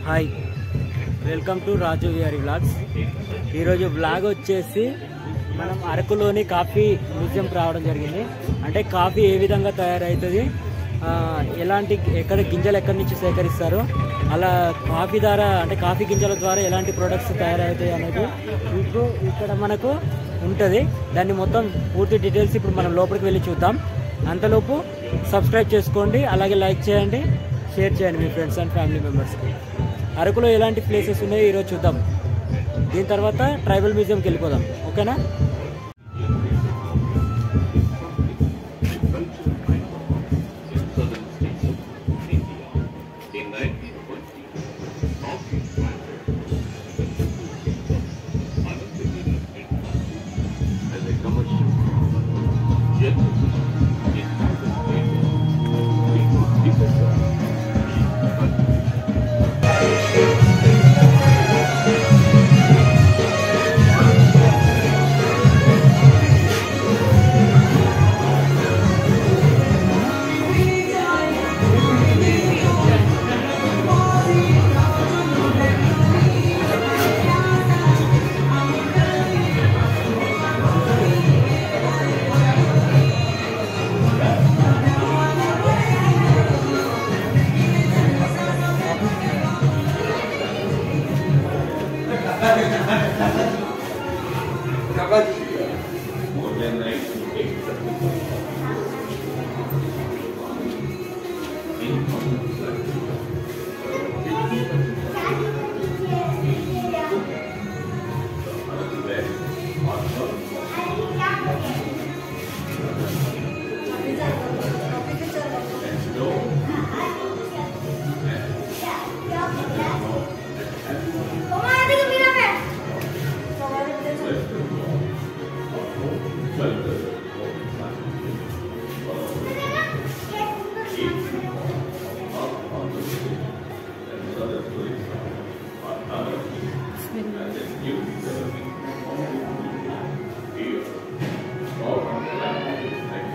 Hi, welcome to Raju Vihari vlogs. ఈరోజు vlog వచ్చేసి మనం అరకులోని కాఫీ మ్యూజియంకి రావడం జరిగింది. అంటే కాఫీ ఏ విధంగా తయారవుతుంది, ఎలాంటి గింజలు ఎక్కడి నుంచి సేకరిస్తారు, అలా కాఫీ ద్వారా అంటే కాఫీ గింజల ద్వారా ఎలాంటి ప్రొడక్ట్స్ తయారవుతాయి అనేది ఇప్పుడు ఇక్కడ మనకు ఉంటుంది. దాన్ని మొత్తం పూర్తి డీటెయిల్స్ ఇప్పుడు మనం లోపలికి వెళ్ళి చూద్దాం. అంతలోపు సబ్స్క్రైబ్ చేసుకోండి, అలాగే లైక్ చేయండి, షేర్ చేయండి మీ ఫ్రెండ్స్ అండ్ ఫ్యామిలీ మెంబర్స్కి. అరకులో ఎలాంటి ప్లేసెస్ ఉన్నాయో ఈరోజు చూద్దాం. దీని తర్వాత ట్రైబల్ మ్యూజియంకి వెళ్ళిపోదాం. ఓకేనా?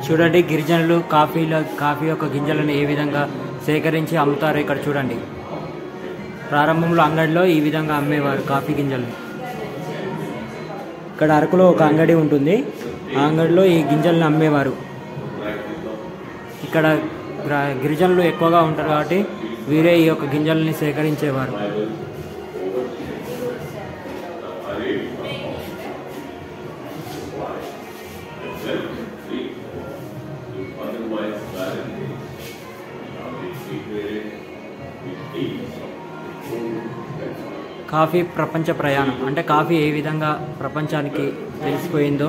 చూడండి, గిరిజనులు కాఫీ యొక్క గింజలను ఏ విధంగా సేకరించి అమ్ముతారో ఇక్కడ చూడండి. ప్రారంభంలో అంగడిలో ఈ విధంగా అమ్మేవారు కాఫీ గింజలు. ఇక్కడ అరకులో ఒక అంగడి ఉంటుంది, ఆ అంగడిలో ఈ గింజలను అమ్మేవారు. ఇక్కడ గిరిజనులు ఎక్కువగా ఉంటారు కాబట్టి వీరే ఈ యొక్క గింజలని సేకరించేవారు. కాఫీ ప్రపంచ ప్రయాణం అంటే కాఫీ ఏ విధంగా ప్రపంచానికి తెలిసిపోయిందో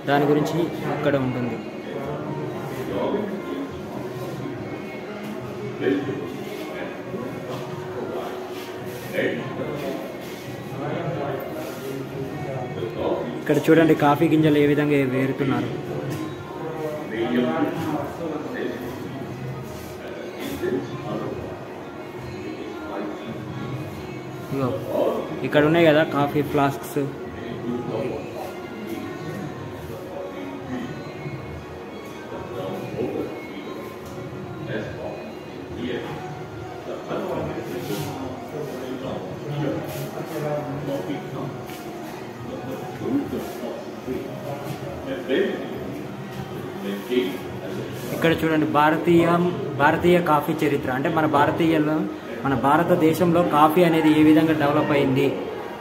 దాని గురించి ఇక్కడ ఉంటుంది. ఇక్కడ చూడండి కాఫీ గింజలు ఏ విధంగా వేరుతున్నారు. ఇక్కడ ఉన్నాయి కదా కాఫీ ఫ్లాస్క్స్. ఇక్కడ చూడండి భారతీయ కాఫీ చరిత్ర. అంటే మన భారతదేశంలో కాఫీ అనేది ఏ విధంగా డెవలప్ అయింది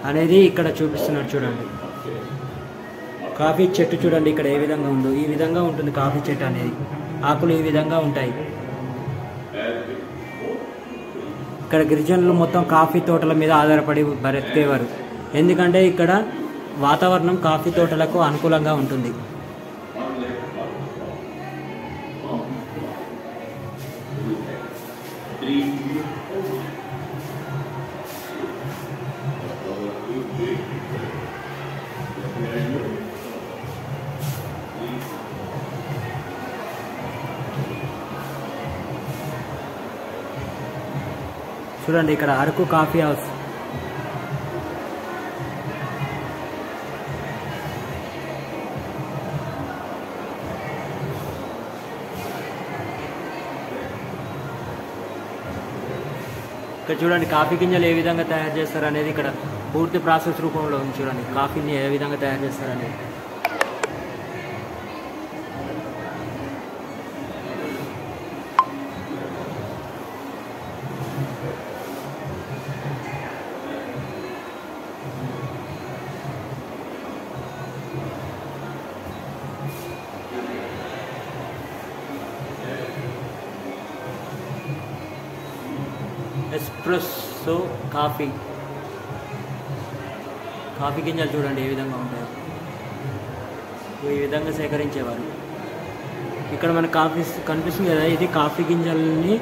అనేది ఇక్కడ చూపిస్తున్నారు. చూడండి కాఫీ చెట్టు చూడండి ఇక్కడ ఏ విధంగా ఉందో. ఈ విధంగా ఉంటుంది కాఫీ చెట్టు అనేది. ఆకులు ఈ విధంగా ఉంటాయి. ఇక్కడ గిరిజనులు మొత్తం కాఫీ తోటల మీద ఆధారపడి బ్రతికేవారు. ఎందుకంటే ఇక్కడ వాతావరణం కాఫీ తోటలకు అనుకూలంగా ఉంటుంది. చూడండి ఇక్కడ అరకు కాఫీ హౌస్. ఇక్కడ చూడండి కాఫీ గింజలు ఏ విధంగా తయారు చేస్తారు అనేది ఇక్కడ పూర్తి ప్రాసెస్ రూపంలో ఉంది. చూడండి కాఫీని ఏ విధంగా తయారు చేస్తారు అనేది. ఎస్ప్రెస్సో కాఫీ గింజలు చూడండి ఏ విధంగా ఉంటాయో. ఈ విధంగా సేకరించేవారు. ఇక్కడ మనకు కనిపిస్తుంది కదా, ఇది కాఫీ గింజలని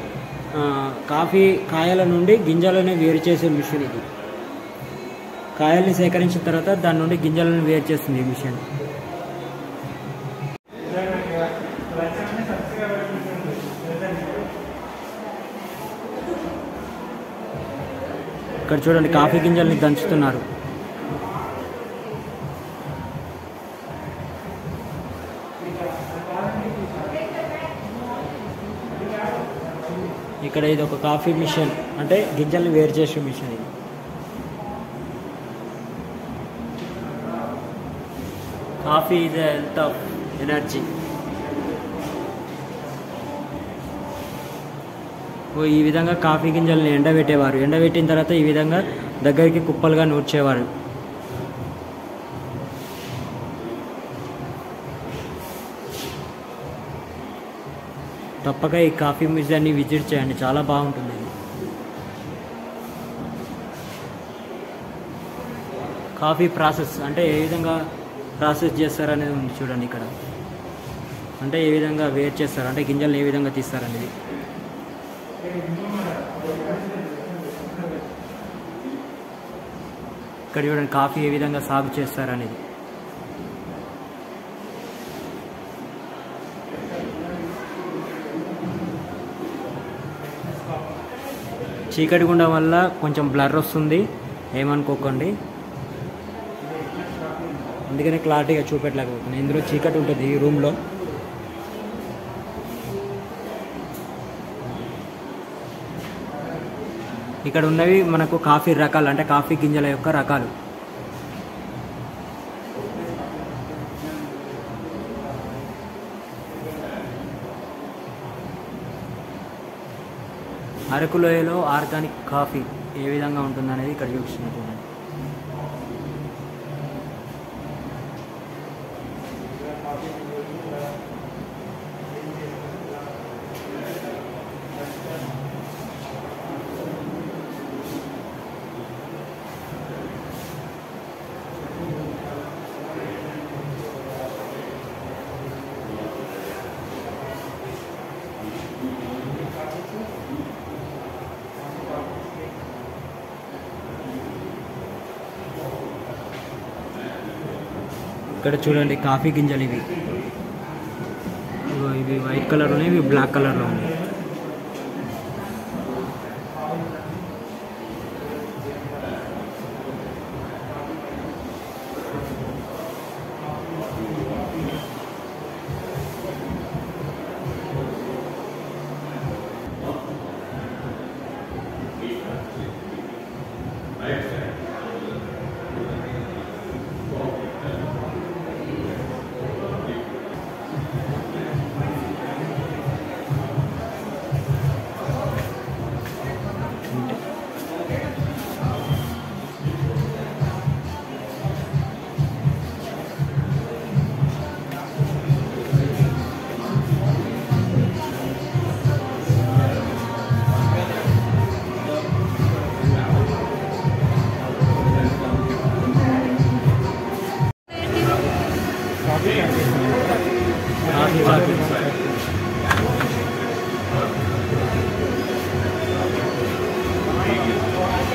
కాఫీ కాయల నుండి గింజలని వేరు చేసే మిషన్. ఇది కాయల్ని సేకరించిన తర్వాత దాని నుండి గింజలను వేరు చేస్తుంది ఈ మిషన్. ఇక్కడ చూడండి కాఫీ గింజల్ని దంచుతున్నారు. ఇక్కడ ఇది ఒక కాఫీ మిషన్, అంటే గింజల్ని వేరు చేసే మిషన్. ఇది coffee is a health of energy. ఈ విధంగా కాఫీ గింజల్ని ఎండబెట్టేవారు. ఎండబెట్టిన తర్వాత ఈ విధంగా దగ్గరికి కుప్పలుగా నూర్చేవారు. తప్పక ఈ కాఫీ మ్యూజియాన్ని విజిట్ చేయండి, చాలా బాగుంటుంది. కాఫీ ప్రాసెస్ అంటే ఏ విధంగా ప్రాసెస్ చేస్తారనేది ఉంది చూడండి ఇక్కడ. అంటే ఏ విధంగా వేరు చేస్తారు, అంటే గింజలను ఏ విధంగా తీస్తారనేది. ఇక్కడ చూడండి కాఫీ ఏ విధంగా సాగు చేస్తారనేది. చీకటి గుండం వల్ల కొంచెం బ్లర్ వస్తుంది, ఏమనుకోకండి. అందుకనే క్లారిటీగా చూపెట్టలేకపోతున్నాను. ఇందులో చీకటి ఉంటుంది ఈ రూమ్లో. ఇక్కడ ఉన్నవి మనకు కాఫీ రకాలు, అంటే కాఫీ గింజల యొక్క రకాలు. అరకు లోయలో ఆర్గానిక్ కాఫీ ఏ విధంగా ఉంటుందనేది ఇక్కడ చూపిస్తున్నారు చూడండి. ఇక్కడ చూడండి కాఫీ గింజలు ఇవి. ఇవి వైట్ కలర్ ఉన్నాయి, ఇవి బ్లాక్ కలర్లో ఉన్నాయి.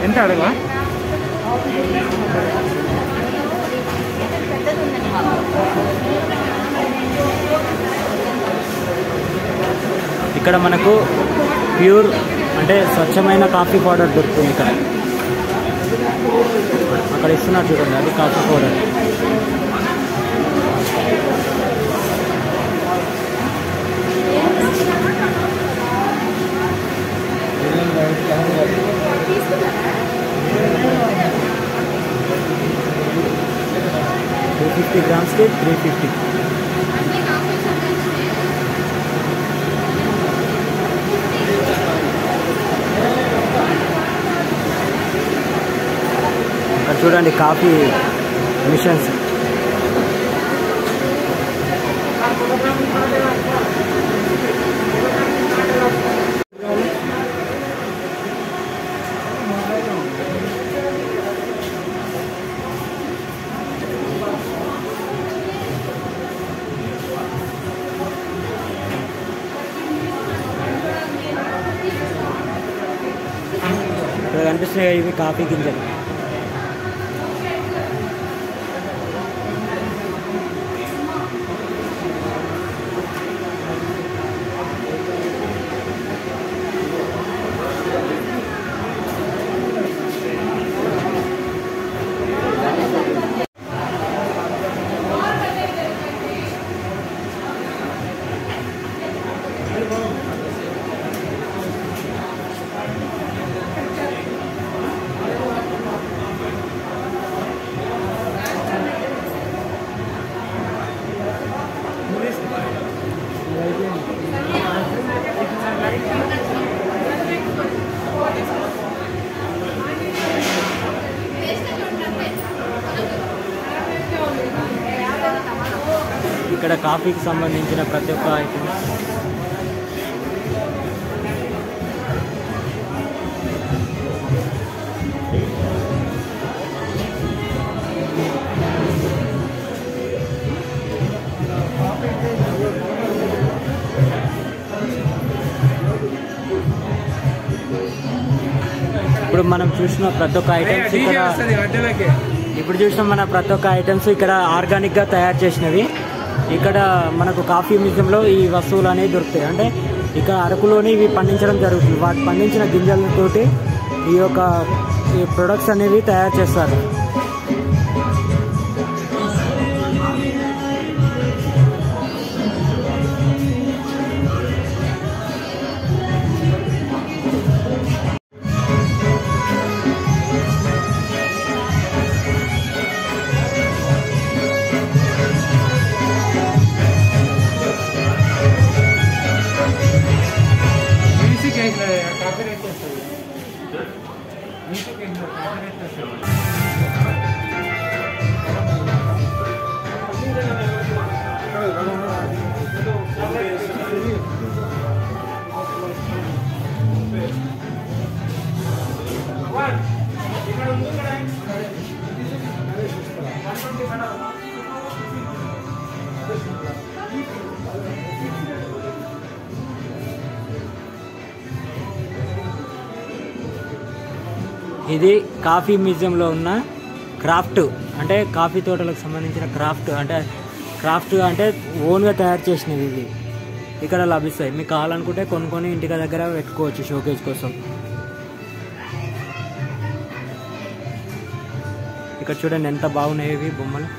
ఎంత అడగా? ఇక్కడ మనకు ప్యూర్ అంటే స్వచ్ఛమైన కాఫీ పౌడర్ దొరుకుతుంది. ఇక్కడ అక్కడ ఇస్తున్నారు చూడండి, అది కాఫీ పౌడర్. $250 గ్రామ్స్కి $350. ఇక్కడ చూడండి కాఫీ మిషన్స్. ఇక్కడ కనిపిస్తున్నాయి ఇవి కాఫీ గింజలు. ఇక్కడ కాఫీకి సంబంధించిన ప్రతి ఒక్క ఐటమ్. ఇప్పుడు మనం చూసిన ప్రతి ఒక్క ఐటమ్స్ ఇక్కడ ఆర్గానిక్గా తయారు చేసినవి. ఇక్కడ మనకు కాఫీ మ్యూజియంలో ఈ వస్తువులు అనేవి దొరుకుతాయి. అంటే ఇక్కడ అరకులోని ఇవి పండించడం జరుగుతుంది. వాటి పండించిన గింజలతోటి ఈ ప్రొడక్ట్స్ అనేవి తయారు చేస్తారు. ఇది కాఫీ మ్యూజియంలో ఉన్న క్రాఫ్ట్, అంటే కాఫీ తోటలకు సంబంధించిన క్రాఫ్ట్ అంటే ఓన్గా తయారు చేసినవి ఇవి ఇక్కడ లభిస్తాయి. మీకు కావాలనుకుంటే కొనుక్కొని ఇంటి దగ్గర పెట్టుకోవచ్చు షోకేజ్ కోసం. ఇక్కడ చూడండి ఎంత బాగున్నాయి ఇవి బొమ్మలు.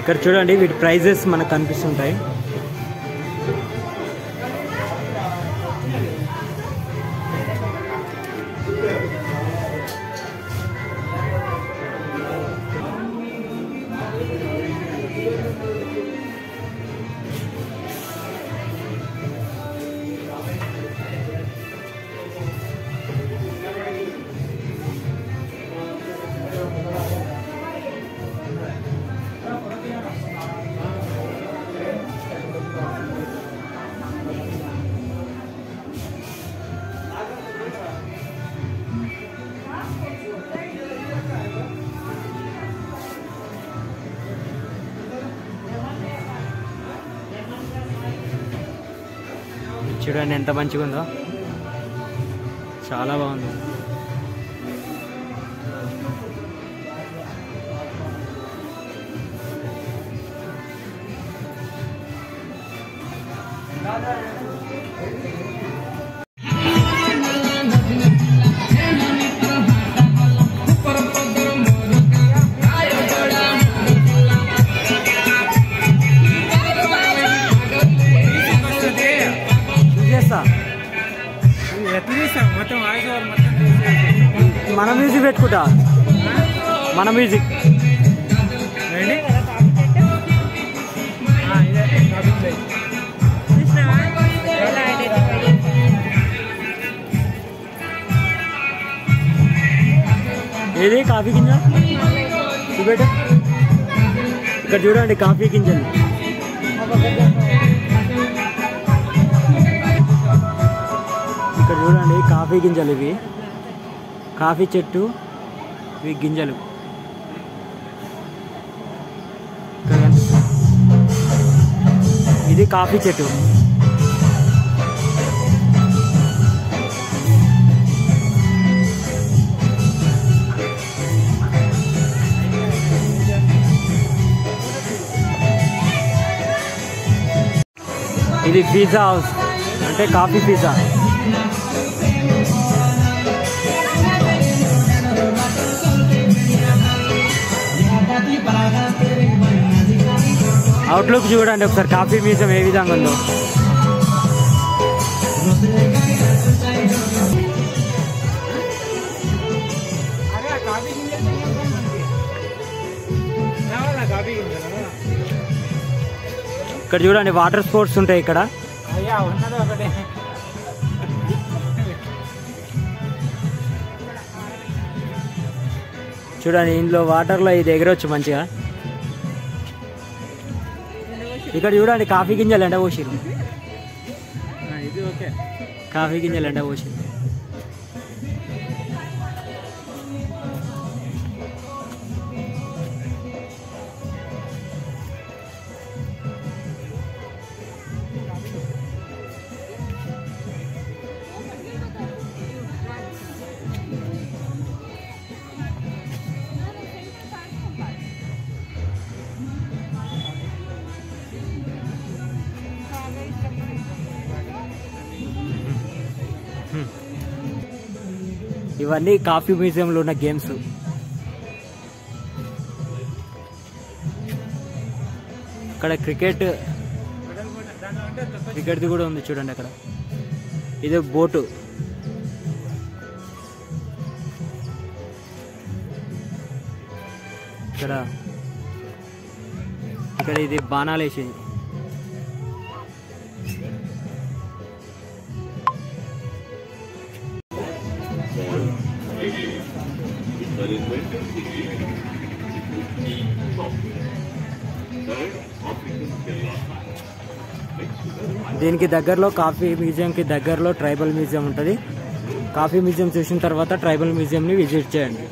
ఇక్కడ చూడండి వీటి ప్రైజెస్ మనకు కనిపిస్తుంటాయి. చూడండి ఎంత మంచిగా ఉందో, చాలా బాగుంది. మన మ్యూజిక్ పెట్టుకుంటా, మన మ్యూజిక్ ఏది కాఫీ గింజ చూపెట్టు. ఇక్కడ చూడండి కాఫీ గింజలు. ఇక్కడ చూడండి కాఫీ గింజలు, ఇవి కాఫీ చెట్టు, ఇవి గింజలు. ఇది కాఫీ చెట్టు. ఇది పిజ్జా హౌస్, అంటే కాఫీ పిజ్జా. అవుట్లుక్ చూడండి ఒకసారి, కాఫీ మ్యూజియం ఏ విధంగా ఉందో. ఇక్కడ చూడండి వాటర్ స్పోర్ట్స్ ఉంటాయి ఇక్కడ. చూడండి ఇందులో వాటర్లో ఇది ఎగరొచ్చు మంచిగా. ఇక్కడ చూడండి కాఫీ గింజలు ఎండ పోసిరు, కాఫీ గింజలు ఎండ పోసిరు. ఇవన్నీ కాఫీ మ్యూజియంలో ఉన్న గేమ్స్. ఇక్కడ క్రికెట్ది కూడా ఉంది చూడండి అక్కడ. ఇది బోటు. ఇక్కడ ఇది బాణాలు వేసేది. దీనికి దగ్గరలో కాఫీ మ్యూజియంకి దగ్గరలో ట్రైబల్ మ్యూజియం ఉంటుంది. కాఫీ మ్యూజియం చూసిన తర్వాత ట్రైబల్ మ్యూజియంని విజిట్ చేయండి.